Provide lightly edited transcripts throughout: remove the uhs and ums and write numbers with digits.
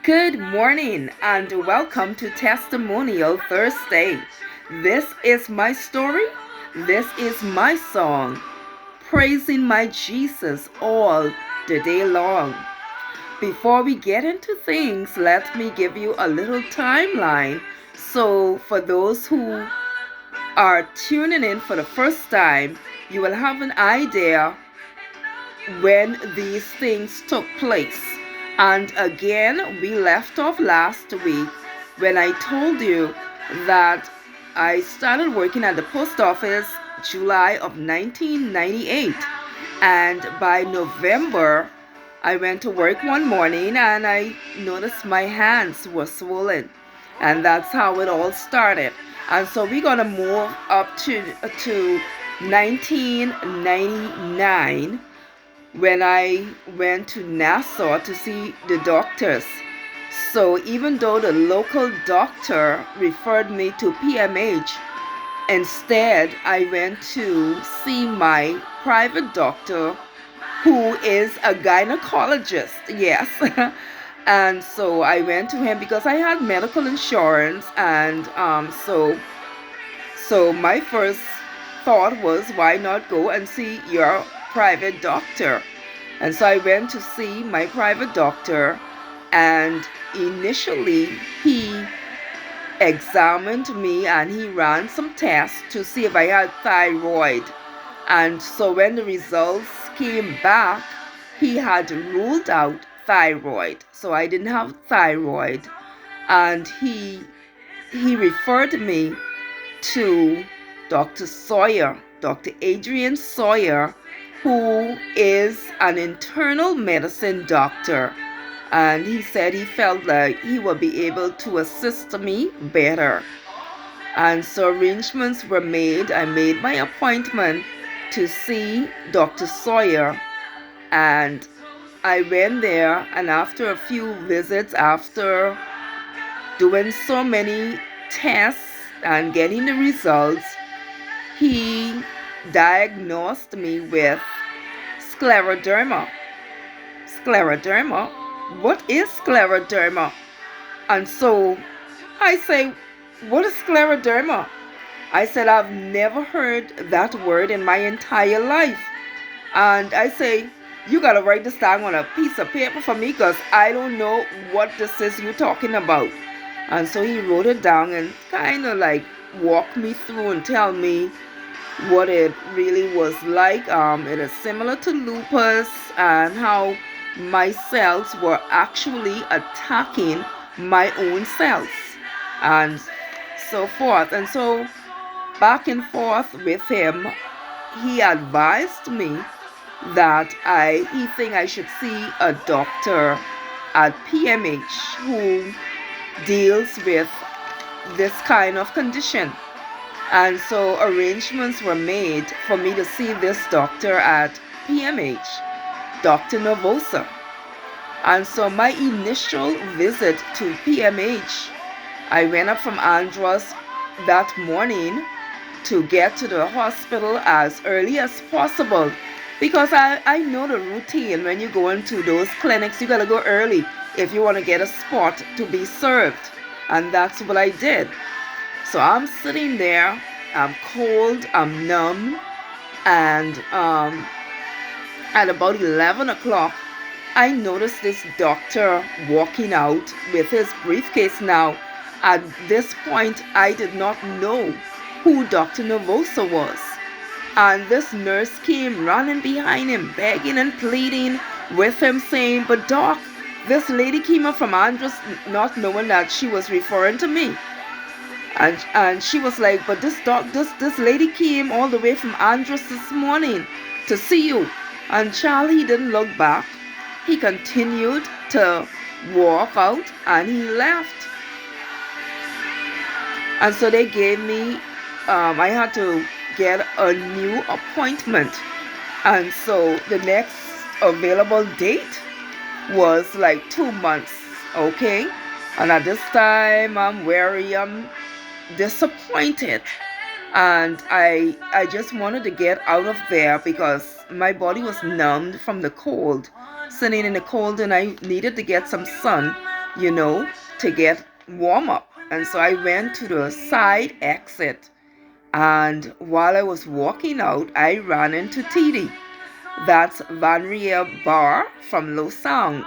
Good morning and welcome to Testimonial Thursday. This is my story. This is my song, praising my Jesus all the day long. Before we get into things, let me give you a little timeline. So, for those who are tuning in for the first time, you will have an idea when these things took place. And again, we left off last week when I told you that I started working at the post office July of 1998. And by November, I went to work one morning and I noticed my hands were swollen. And that's how it all started. And so we're going to move up to 1999 when I went to Nassau to see the doctors. So even though the local doctor referred me to PMH, instead I went to see my private doctor who is a gynecologist. Yes. And so I went to him because I had medical insurance, and so my first thought was, why not go and see your private doctor? And so I went to see my private doctor, and initially he examined me and he ran some tests to see if I had thyroid. And so when the results came back, he had ruled out thyroid. So I didn't have thyroid. And he referred me to Dr. Sawyer, Dr. Adrian Sawyer, who is an internal medicine doctor. And he said he felt like he would be able to assist me better. And so arrangements were made. I made my appointment to see Dr. Sawyer, and I went there, and after a few visits, after doing so many tests and getting the results, he diagnosed me with scleroderma. Scleroderma? What is scleroderma? And so I say, what is scleroderma? I said, I've never heard that word in my entire life. And I say, you got to write this down on a piece of paper for me because I don't know what this is you're talking about. And so he wrote it down and kind of like walked me through and tell me what it really was like. It is similar to lupus, and how my cells were actually attacking my own cells and so forth. And so back and forth with him, he advised me that he think I should see a doctor at PMH who deals with this kind of condition. And so arrangements were made for me to see this doctor at PMH, Dr. Novosa. And so my initial visit to PMH, I went up from Andros that morning to get to the hospital as early as possible, because I know the routine. When you go into those clinics, you gotta go early if you want to get a spot to be served. And that's what I did. So I'm sitting there, I'm cold, I'm numb, and at about 11 o'clock, I noticed this doctor walking out with his briefcase. Now, at this point, I did not know who Dr. Novosa was. And this nurse came running behind him, begging and pleading with him, saying, but doc, this lady came up from Andros, not knowing that she was referring to me. And she was like, but this lady came all the way from Andros this morning to see you. And Charlie didn't look back. He continued to walk out and he left. And so they gave me, I had to get a new appointment. And so the next available date was like 2 months, okay? And at this time, I'm weary, I'm disappointed. And I just wanted to get out of there because my body was numbed from the cold, sitting in the cold, and I needed to get some sun you know, to get warm up. And so I went to the side exit. And while I was walking out, I ran into TD. That's Van Ria Bar from Low Sound.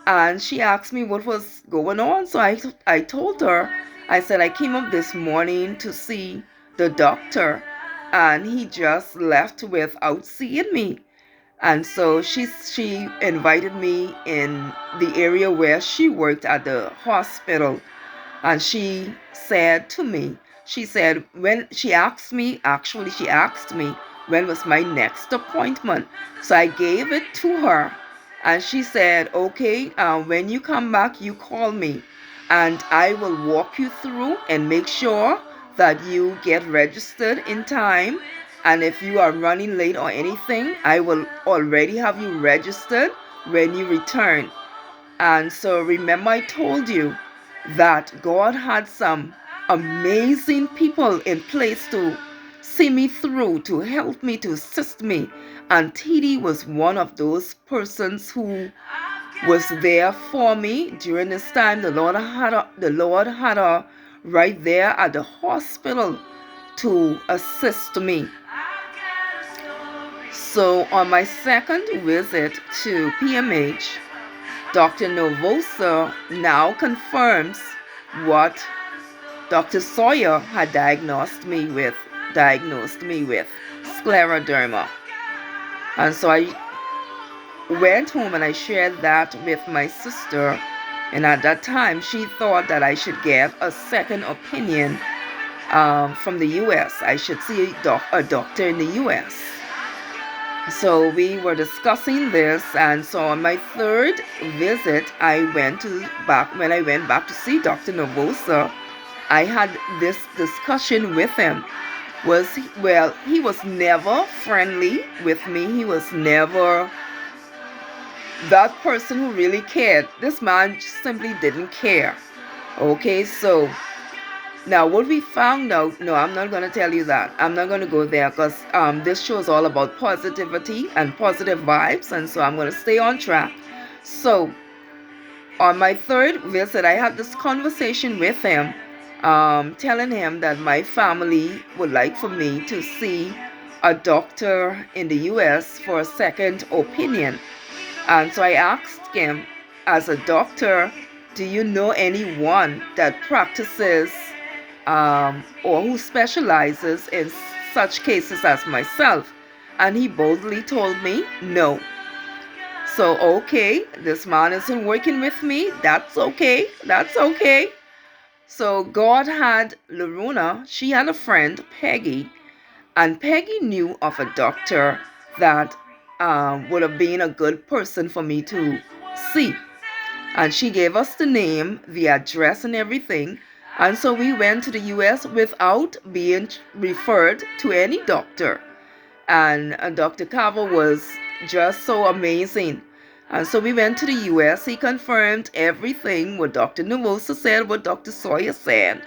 And she asked me what was going on. So I told her, I said, I came up this morning to see the doctor, and he just left without seeing me. And so she invited me in the area where she worked at the hospital. And she said to me, she said, when she asked me, actually, she asked me when was my next appointment. So I gave it to her. And she said, okay, when you come back, you call me. And I will walk you through and make sure that you get registered in time. And if you are running late or anything, I will already have you registered when you return. And so remember, I told you that God had some amazing people in place to see me through, to help me, to assist me. And TD was one of those persons who was there for me during this time. The Lord had her right there at the hospital to assist me. So on my second visit to PMH, Dr. Novosa now confirms what Dr. Sawyer had diagnosed me with scleroderma. And so I went home and I shared that with my sister. And at that time, she thought that I should get a second opinion from the U.S. I should see a doctor in the U.S. So we were discussing this, and so on my third visit, when I went back to see Dr. Novosa, I had this discussion with him. He was never friendly with me. He was never that person who really cared. This man simply didn't care. Okay, so now, what we found out, no, I'm not going to tell you that. I'm not going to go there because this show is all about positivity and positive vibes. And so I'm going to stay on track. So, on my third visit, I had this conversation with him, telling him that my family would like for me to see a doctor in the U.S. for a second opinion. And so I asked him, as a doctor, do you know anyone that practices or who specializes in such cases as myself? And he boldly told me no. So, okay, this man isn't working with me. That's okay. That's okay. So, God had Loruna, she had a friend, Peggy, and Peggy knew of a doctor that would have been a good person for me to see. And she gave us the name, the address, and everything. And so we went to the U.S. without being referred to any doctor. And Dr. Carver was just so amazing. And so we went to the U.S. He confirmed everything what Dr. Novosa said, what Dr. Sawyer said.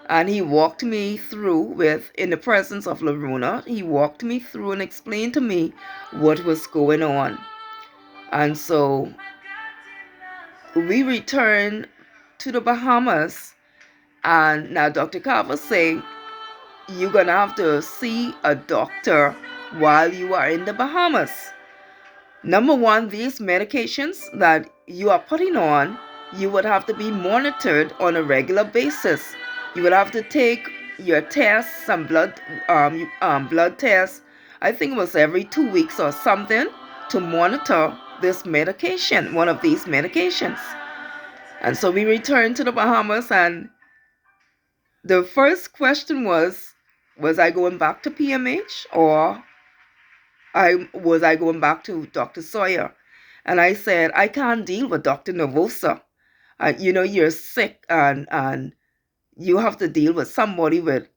And he walked me through in the presence of Loruna, he walked me through and explained to me what was going on. And so we returned to the Bahamas, and now Dr. Carver saying, you're going to have to see a doctor while you are in the Bahamas. Number one, these medications that you are putting on, you would have to be monitored on a regular basis. You would have to take your tests, some blood tests. I think it was every 2 weeks or something, to monitor this medication, one of these medications. And so we returned to the Bahamas, and the first question was I going back to PMH, or was I going back to Dr. Sawyer? And I said, I can't deal with Dr. Novosa. You're sick, and you have to deal with somebody with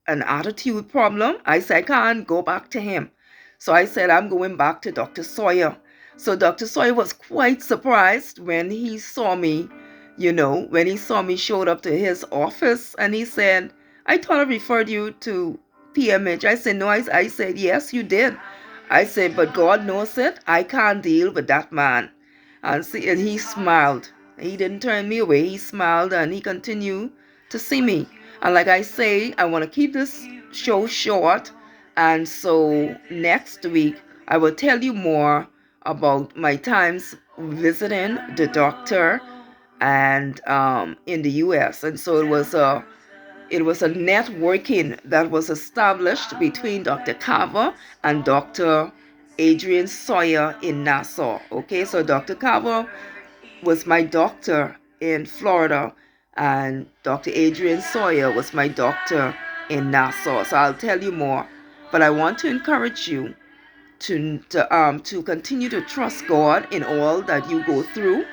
an attitude problem. I said, I can't go back to him. So I said, I'm going back to Dr. Sawyer. So Dr. Sawyer was quite surprised when he saw me, showed up to his office, and he said, I thought I referred you to PMH. I said, no, I said, yes, you did. I said, but God knows it. I can't deal with that man. And he smiled. He didn't turn me away. He smiled and he continued to see me. And like I say, I want to keep this show short. And so next week, I will tell you more about my times visiting the doctor and in the U.S. And so it was a networking that was established between Dr. Carver and Dr. Adrian Sawyer in Nassau. Okay, so Dr. Carver was my doctor in Florida, and Dr. Adrian Sawyer was my doctor in Nassau. So I'll tell you more. But I want to encourage you to continue to trust God in all that you go through.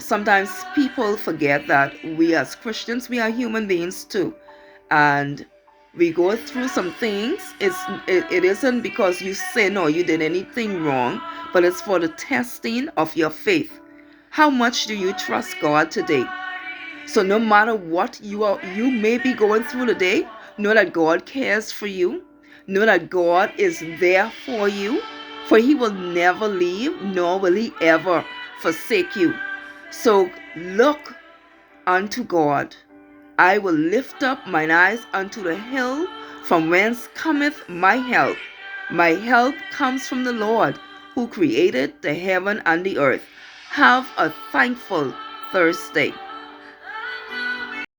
Sometimes people forget that we as Christians, we are human beings too. And we go through some things. It isn't because you sin or you did anything wrong, but it's for the testing of your faith. How much do you trust God today? So no matter what you may be going through today, know that God cares for you. Know that God is there for you. For he will never leave, nor will he ever forsake you. So look unto God. I will lift up mine eyes unto the hill, from whence cometh my help. My help comes from the Lord, who created the heaven and the earth. Have a thankful Thursday.